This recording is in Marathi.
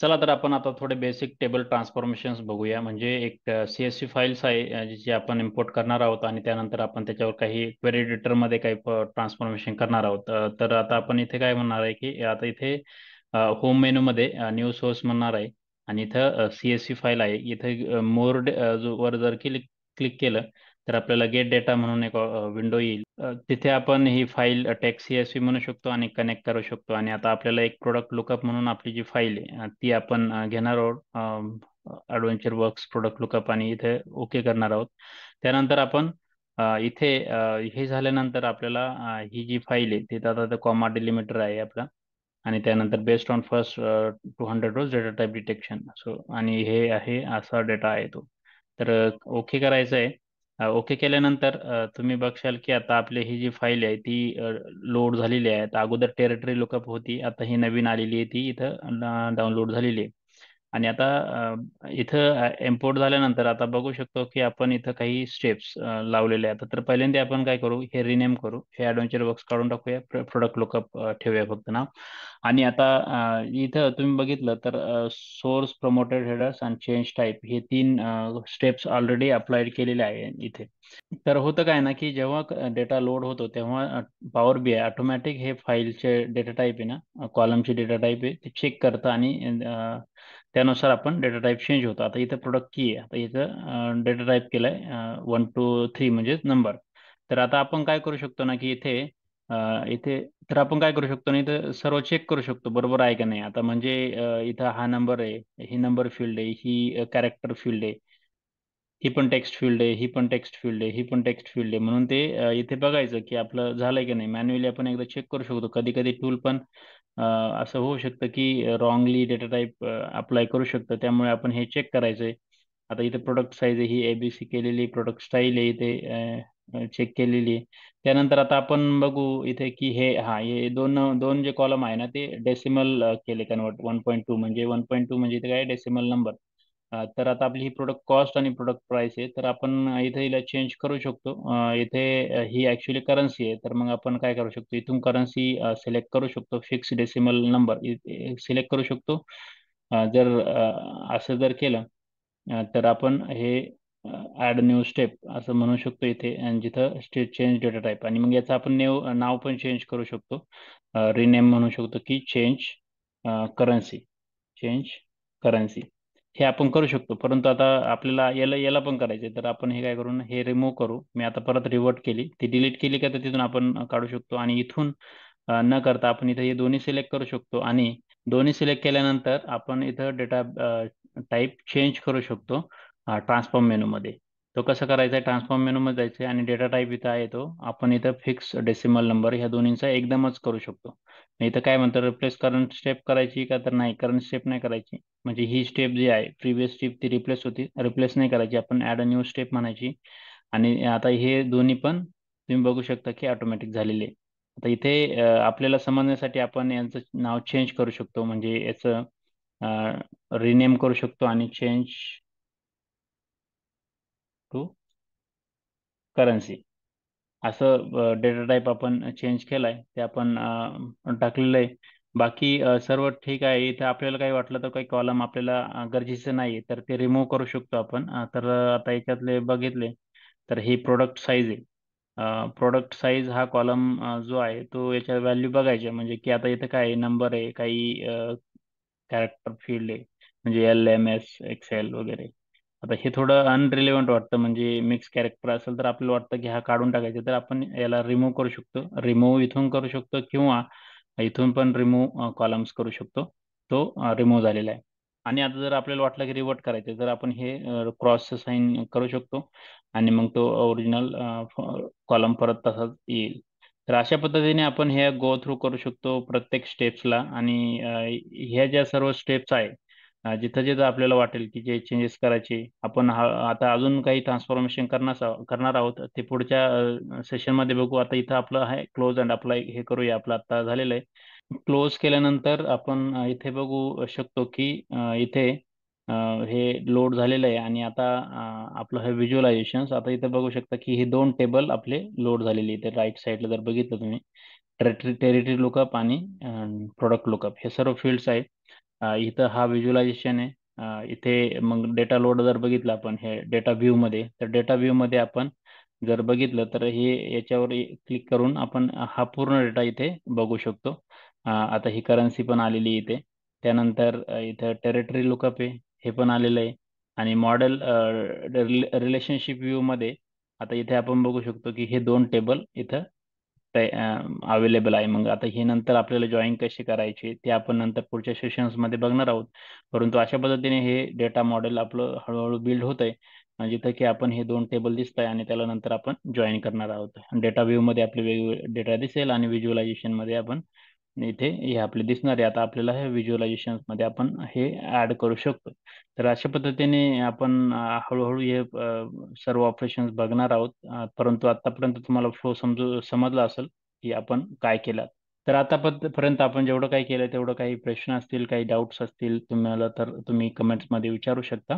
चला तर आपण आता थोडे बेसिक टेबल ट्रान्सफॉर्मेशन्स बघूया. म्हणजे एक CSV फाईल्स आहे जी आपण इम्पोर्ट करणार आहोत आणि त्यानंतर आपण त्याच्यावर काही क्वेरी एडिटरमध्ये काही ट्रान्सफॉर्मेशन करणार आहोत. तर आता आपण इथे काय म्हणणार आहे की आता इथे होम मेनूमध्ये न्यू सोर्स म्हणणार आहे आणि इथं CSV फाईल आहे. इथे मोर वर जर क्लिक क्लिक केलं तर आपल्याला गेट डेटा म्हणून एक विंडो येईल. तिथे आपण ही फाईल टेक्स्ट CSV म्हणू शकतो आणि कनेक्ट करू शकतो. आणि आता आपल्याला एक प्रोडक्ट लुकअप म्हणून आपली जी फाईल आहे ती आपण घेणार आहोत. ॲडव्हेंचर वर्क्स प्रोडक्ट लुकअप आणि इथे ओके करणार आहोत. त्यानंतर आपण इथे हे झाल्यानंतर आपल्याला ही जी फाईल आहे तिथं आता कॉमा डिलिमिटर आहे आपला. आणि त्यानंतर based on first 200 rows data type detection. So आणि हे आहे असा डेटा आहे तो. तर ओके करायचं आहे. ओके केल्यानंतर तुम्ही बघशाल की आता आपली ही जी फाईल आहे ती लोड झालेली आहे. आता अगोदर टेरिटरी लुकअप होती, आता ही नवीन आलेली आहे ती इथं डाउनलोड झालेली आहे. आणि आता इथं इम्पोर्ट झाल्यानंतर आता बघू शकतो की आपण इथं काही स्टेप्स लावलेले आहेत. तर पहिल्यांदा आपण काय करू, हे रिनेम करू, हे ॲडव्हेंचर वर्क्स काढून टाकूया, प्रोडक्ट लुकअप ठेवूया फक्त नाव. आणि आता इथं तुम्ही बघितलं तर सोर्स, प्रमोटेड हेडर्स आणि चेंज टाईप हे तीन स्टेप्स ऑलरेडी अप्लाइड केलेले आहे इथे. तर होतं काय ना की जेव्हा डेटा लोड होतो तेव्हा पॉवर बी आय ऑटोमॅटिक हे फाईलचे डेटा टाईप आहे ना, कॉलमचे डेटा टाईप आहे ते चेक करतं आणि त्यानुसार आपण डेटा टाईप चेंज होतो. आता इथं प्रोडक्ट की आहे, आता इथं डेटा टाईप केलाय 1 2 3 म्हणजे नंबर. तर आता आपण काय करू शकतो ना की इथे तर आपण काय करू शकतो ना, इथं सर्व चेक करू शकतो बरोबर आहे का नाही. आता म्हणजे इथं हा नंबर आहे, ही नंबर फील्ड आहे, ही कॅरेक्टर फील्ड आहे, ही पण टेक्स्ट फील्ड आहे, ही पण टेक्स्ट फील्ड आहे, ही पण टेक्स्ट फील्ड आहे. म्हणून ते इथे बघायचं की आपलं झालंय की नाही. मॅन्युअली आपण एकदा चेक करू शकतो. कधी कधी टूल पण असं होऊ शकतं की रॉंगली डेटा टाईप अप्लाय करू शकतं. त्यामुळे आपण हे चेक करायचंय. आता इथे प्रोडक्ट साईज आहे, ही ABC केलेली, प्रोडक्ट स्टाईल आहे इथे चेक केलेली आहे. त्यानंतर आता आपण बघू इथे की हे दोन दोन जे कॉलम आहे ना ते डेसिमल केले कन्वर्ट 1.2 म्हणजे 1.2 म्हणजे इथे काय डेसिमल नंबर. तर आता आपली ही प्रोडक्ट कॉस्ट आणि प्रोडक्ट प्राइस आहे. तर आपण इथे हिला चेंज करू शकतो. इथे ही ॲक्च्युली करन्सी आहे. तर मग आपण काय करू शकतो, इथून करन्सी सिलेक्ट करू शकतो, फिक्स डेसिमल नंबर सिलेक्ट करू शकतो. जर असं जर केलं तर आपण हे ॲड न्यू स्टेप असं म्हणू शकतो इथे. आणि जिथं स्टेट चेंज डेटा टाईप आणि मग याचं आपण नाव पण चेंज करू शकतो. रिनेम म्हणू शकतो की चेंज करन्सी, चेंज करन्सी हे आपण करू शकतो. परंतु आता आपल्याला याला याला पण करायचे तर आपण हे काय करू ना, हे रिमूव्ह करू. मी आता परत रिवर्ट केली, ती डिलीट केली का तर तिथून आपण काढू शकतो. आणि इथून न करता आपण इथे हे दोन्ही सिलेक्ट करू शकतो. आणि दोन्ही सिलेक्ट केल्यानंतर आपण इथं डेटा टाईप चेंज करू शकतो ट्रान्सफॉर्म मेनूमध्ये. तो कसं करायचा आहे, ट्रान्सफॉर्म मेनूमध्ये जायचं आहे आणि डेटा टाईप इथं आहे तो आपण इथं फिक्स डेसिमल नंबर ह्या दोन्हींचा एकदमच करू शकतो. इथं काय म्हणतं, रिप्लेस करंट स्टेप करायची का तर नाही, करंट स्टेप नाही करायची. म्हणजे ही स्टेप जी आहे प्रिव्हियस स्टेप ती रिप्लेस होती, रिप्लेस नाही करायची, आपण ॲड अ न्यू स्टेप म्हणायची. आणि आता हे दोन्ही पण तुम्ही बघू शकता की ऑटोमॅटिक झालेले आहे. आता इथे आपल्याला समजण्यासाठी आपण यांचं नाव चेंज करू शकतो. म्हणजे याचं रिनेम करू शकतो आणि चेंज टू करन्सी असं डेटा टाईप आपण चेंज केलाय, ते आपण टाकलेलं आहे. बाकी सर्व ठीक आहे. इथे आपल्याला काही वाटलं तर काही कॉलम आपल्याला गरजेचं नाही तर ते रिमूव्ह करू शकतो आपण. तर आता याच्यातले बघितले तर ही प्रोडक्ट साईज आहे. प्रोडक्ट साईज हा कॉलम जो आहे तो याच्या व्हॅल्यू बघायच्या. म्हणजे की आता इथं काय नंबर आहे, काही कॅरेक्टर फील्ड आहे, म्हणजे LMS XL वगैरे. आता हे थोडं अनरिलेव्हंट वाटतं. म्हणजे मिक्स कॅरेक्टर असेल तर आपल्याला वाटतं की हा काढून टाकायचा, तर आपण याला रिमूव्ह करू शकतो. रिमूव्ह इथून करू शकतो किंवा इथून पण रिमूव्ह कॉलम्स करू शकतो. तो रिमूव्ह झालेला आहे. आणि आता जर आपल्याला वाटलं की रिवर्ट करायचं तर आपण हे क्रॉस साईन करू शकतो आणि मग तो ओरिजिनल कॉलम परत तसाच येईल. तर अशा पद्धतीने आपण हे गो थ्रू करू शकतो प्रत्येक स्टेप्सला. आणि ह्या ज्या सर्व स्टेप्स आहे जिथं जिथं आपल्याला वाटेल की जे चेंजेस करायचे आपण आता अजून काही ट्रान्सफॉर्मेशन करणार आहोत ते पुढच्या सेशनमध्ये बघू. आता इथं आपलं आहे क्लोज अँड अप्लाय, हे करूया, आपलं आता झालेलं आहे. क्लोज केल्यानंतर आपण इथे बघू शकतो की इथे अ, हे लोड झालेलं आहे. आणि आता आपलं हे व्हिज्युअलायझेशन आता इथे बघू शकता की हे दोन टेबल आपले लोड झालेले. इथे राईट साईडला जर बघितलं तुम्ही टेरिटरी लुकअप आणि प्रोडक्ट लुकअप हे सर्व फील्ड्स आहेत. इथं हा व्हिज्युअलायझेशन आहे. इथे मग डेटा लोड जर बघितलं आपण हे डेटा व्ह्यू मध्ये, तर डेटा व्ह्यू मध्ये आपण जर बघितलं तर हे याच्यावर क्लिक करून आपण हा पूर्ण डेटा इथे बघू शकतो. आता ही करन्सी पण आलेली इथे. त्यानंतर इथं टेरिटरी लुकअप आहे, हे पण आलेलं आहे. आणि मॉडेल रिलेशनशिप व्ह्यू मध्ये आता इथे आपण बघू शकतो की हे दोन टेबल इथं अवेलेबल आहे. मग आता हे नंतर आपल्याला जॉईन कशी करायची ते आपण नंतर पुढच्या सेशन्स मध्ये बघणार आहोत. परंतु अशा पद्धतीने हे डेटा मॉडेल आपलं हळूहळू बिल्ड होत आहे, जिथं की आपण हे दोन टेबल दिसत आहे आणि त्याला नंतर आपण जॉईन करणार आहोत. डेटा व्ह्यू मध्ये आपले वेगवेगळे डेटा दिसेल आणि व्हिज्युअलायझेशन मध्ये आपण इथे हे आपले दिसणार आहे. आता आपल्याला हे व्हिज्युअलायझेशन मध्ये आपण हे ऍड करू शकतो. तर अशा पद्धतीने आपण हळूहळू हे सर्व ऑपरेशन्स बघणार आहोत. परंतु आतापर्यंत तुम्हाला फ्लो समजला असेल की आपण काय केलं. तर आतापर्यंत आपण जेवढं काही केलं तेवढं काही प्रश्न असतील, काही डाऊट्स असतील तुम्हाला, तर तुम्ही कमेंट्स मध्ये विचारू शकता.